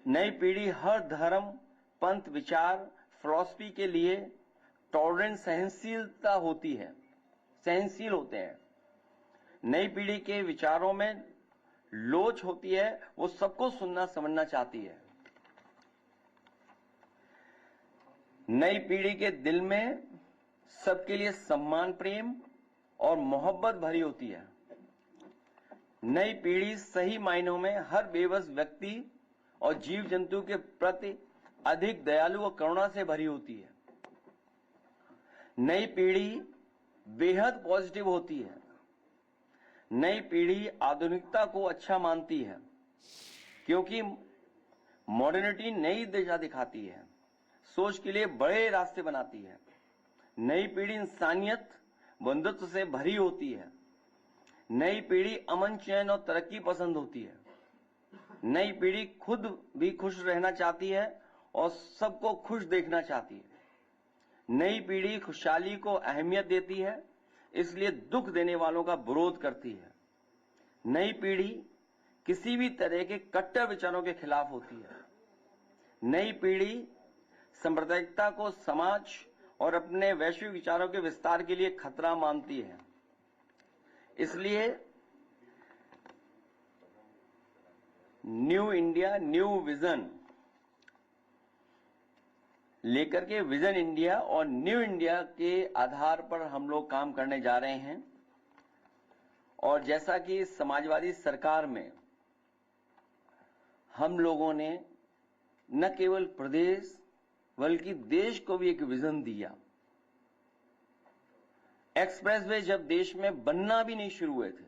नई पीढ़ी हर धर्म, पंथ, विचार, फिलॉसफी के लिए टॉलरेंस, सहनशीलता होती है, सहनशील होते हैं। नई पीढ़ी के विचारों में लोच होती है, वो सबको सुनना समझना चाहती है। नई पीढ़ी के दिल में सबके लिए सम्मान, प्रेम और मोहब्बत भरी होती है। नई पीढ़ी सही मायनों में हर बेबस व्यक्ति और जीव जंतु के प्रति अधिक दयालु और करुणा से भरी होती है। नई पीढ़ी बेहद पॉजिटिव होती है। नई पीढ़ी आधुनिकता को अच्छा मानती है, क्योंकि मॉडर्निटी नई दिशा दिखाती है, सोच के लिए बड़े रास्ते बनाती है। नई पीढ़ी इंसानियत, बंधुत्व से भरी होती है। नई पीढ़ी अमन, चैन और तरक्की पसंद होती है। नई पीढ़ी खुद भी खुश रहना चाहती है और सबको खुश देखना चाहती है। नई पीढ़ी खुशहाली को अहमियत देती है, इसलिए दुख देने वालों का विरोध करती है। नई पीढ़ी किसी भी तरह के कट्टर विचारों के खिलाफ होती है। नई पीढ़ी सांप्रदायिकता को समाज और अपने वैश्विक विचारों के विस्तार के लिए खतरा मानती है। इसलिए न्यू इंडिया, न्यू विजन लेकर के विजन इंडिया और न्यू इंडिया के आधार पर हम लोग काम करने जा रहे हैं। और जैसा कि समाजवादी सरकार में हम लोगों ने न केवल प्रदेश बल्कि देश को भी एक विजन दिया। एक्सप्रेसवे जब देश में बनना भी नहीं शुरू हुए थे,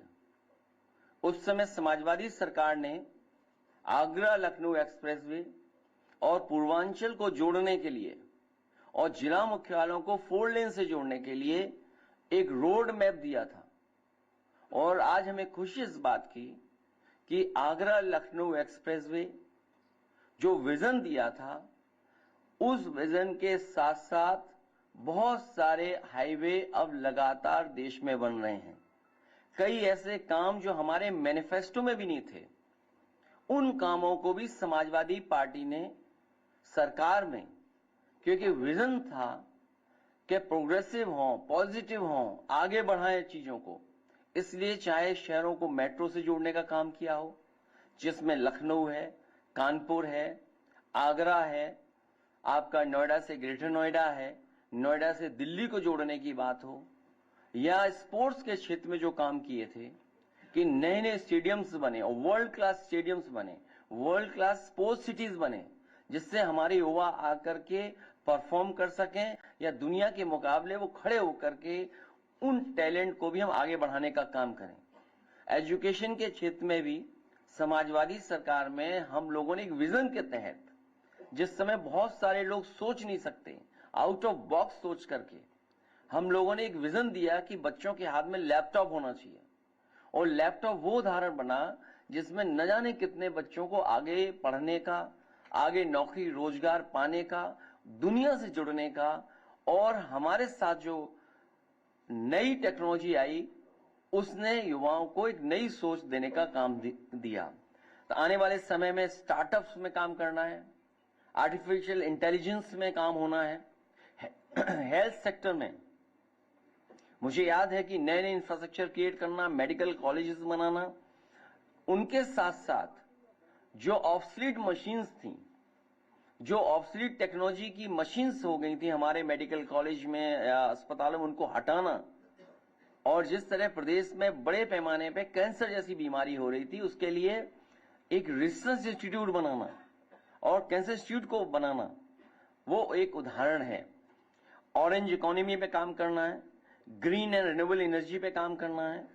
उस समय समाजवादी सरकार ने आगरा लखनऊ एक्सप्रेसवे और पूर्वांचल को जोड़ने के लिए और जिला मुख्यालयों को 4 लेन से जोड़ने के लिए एक रोड मैप दिया था। और आज हमें खुशी इस बात की कि आगरा लखनऊ एक्सप्रेसवे जो विजन दिया था, उस विजन के साथ साथ बहुत सारे हाईवे अब लगातार देश में बन रहे हैं। कई ऐसे काम जो हमारे मैनिफेस्टो में भी नहीं थे, उन कामों को भी समाजवादी पार्टी ने सरकार में, क्योंकि विजन था कि प्रोग्रेसिव हों, पॉजिटिव हों, आगे बढ़ाएं चीजों को, इसलिए चाहे शहरों को मेट्रो से जोड़ने का काम किया हो, जिसमें लखनऊ है, कानपुर है, आगरा है, आपका नोएडा से ग्रेटर नोएडा है, नोएडा से दिल्ली को जोड़ने की बात हो, या स्पोर्ट्स के क्षेत्र में जो काम किए थे कि नए नए स्टेडियम्स बने और वर्ल्ड क्लास स्टेडियम्स बने, वर्ल्ड क्लास स्पोर्ट्स सिटीज बने, जिससे हमारे युवा आकर के परफॉर्म कर सकें या दुनिया के मुकाबले वो खड़े होकर के उन टैलेंट को भी हम आगे बढ़ाने का काम करें। एजुकेशन के क्षेत्र में भी समाजवादी सरकार में हम लोगों ने एक विजन के तहत, जिस समय बहुत सारे लोग सोच नहीं सकते, आउट ऑफ बॉक्स सोच करके हम लोगों ने एक विजन दिया कि बच्चों के हाथ में लैपटॉप होना चाहिए। और लैपटॉप वो उदाहरण बना जिसमें न जाने कितने बच्चों को आगे पढ़ने का, आगे नौकरी रोजगार पाने का, दुनिया से जुड़ने का, और हमारे साथ जो नई टेक्नोलॉजी आई उसने युवाओं को एक नई सोच देने का काम दिया। तो आने वाले समय में स्टार्टअप्स में काम करना है, आर्टिफिशियल इंटेलिजेंस में काम होना है, हेल्थ सेक्टर में मुझे याद है कि नए नए इंफ्रास्ट्रक्चर क्रिएट करना, मेडिकल कॉलेजेस बनाना, उनके साथ साथ जो ऑब्सलीट मशीन्स थी, जो ऑब्सलीट टेक्नोलॉजी की मशीन्स हो गई थी हमारे मेडिकल कॉलेज में या अस्पतालों में, उनको हटाना। और जिस तरह प्रदेश में बड़े पैमाने पे कैंसर जैसी बीमारी हो रही थी, उसके लिए एक रिसर्च इंस्टीट्यूट बनाना और कैंसर इंस्टीट्यूट को बनाना, वो एक उदाहरण है। ऑरेंज इकोनॉमी पे काम करना है, ग्रीन एंड रिन्यूएबल एनर्जी पे काम करना है।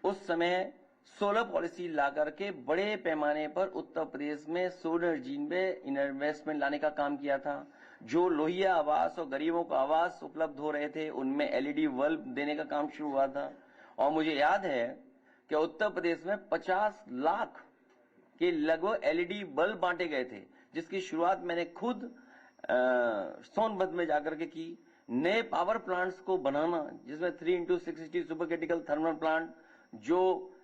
उस समय सोलर पॉलिसी ला करके बड़े पैमाने पर उत्तर प्रदेश में सोलर एनर्जी में इन्वेस्टमेंट लाने का काम किया था। जो लोहिया आवास और गरीबों को आवास उपलब्ध हो रहे थे, उनमें एलईडी बल्ब देने का काम शुरू हुआ था। और मुझे याद है कि उत्तर प्रदेश में 50 लाख के लगभग एलईडी बल्ब बांटे गए थे, जिसकी शुरुआत मैंने खुद सोनभद्र में जाकर के की। नए पावर प्लांट्स को बनाना, जिसमें 3x660 super critical thermal plant जो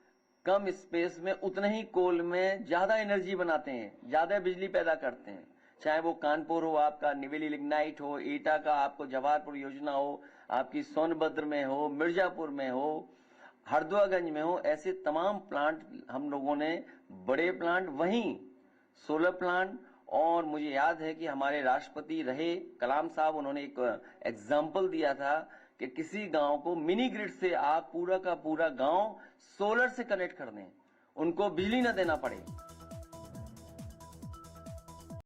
कम स्पेस में उतने ही कोल में ज्यादा एनर्जी बनाते हैं, ज्यादा बिजली पैदा करते हैं। चाहे वो कानपुर हो, आपका निवेली लिग्नाइट हो, एटा का आपको जवाहरपुर योजना हो, आपकी सोनभद्र में हो, मिर्जापुर में हो, हरदुआगंज में हो, ऐसे तमाम प्लांट हम लोगों ने, बड़े प्लांट, वहीं सोलर प्लांट। और मुझे याद है कि हमारे राष्ट्रपति रहे कलाम साहब, उन्होंने एक एग्जाम्पल दिया था कि किसी गांव को मिनी ग्रिड से आप पूरा का पूरा गांव सोलर से कनेक्ट कर दें, उनको बिजली न देना पड़े।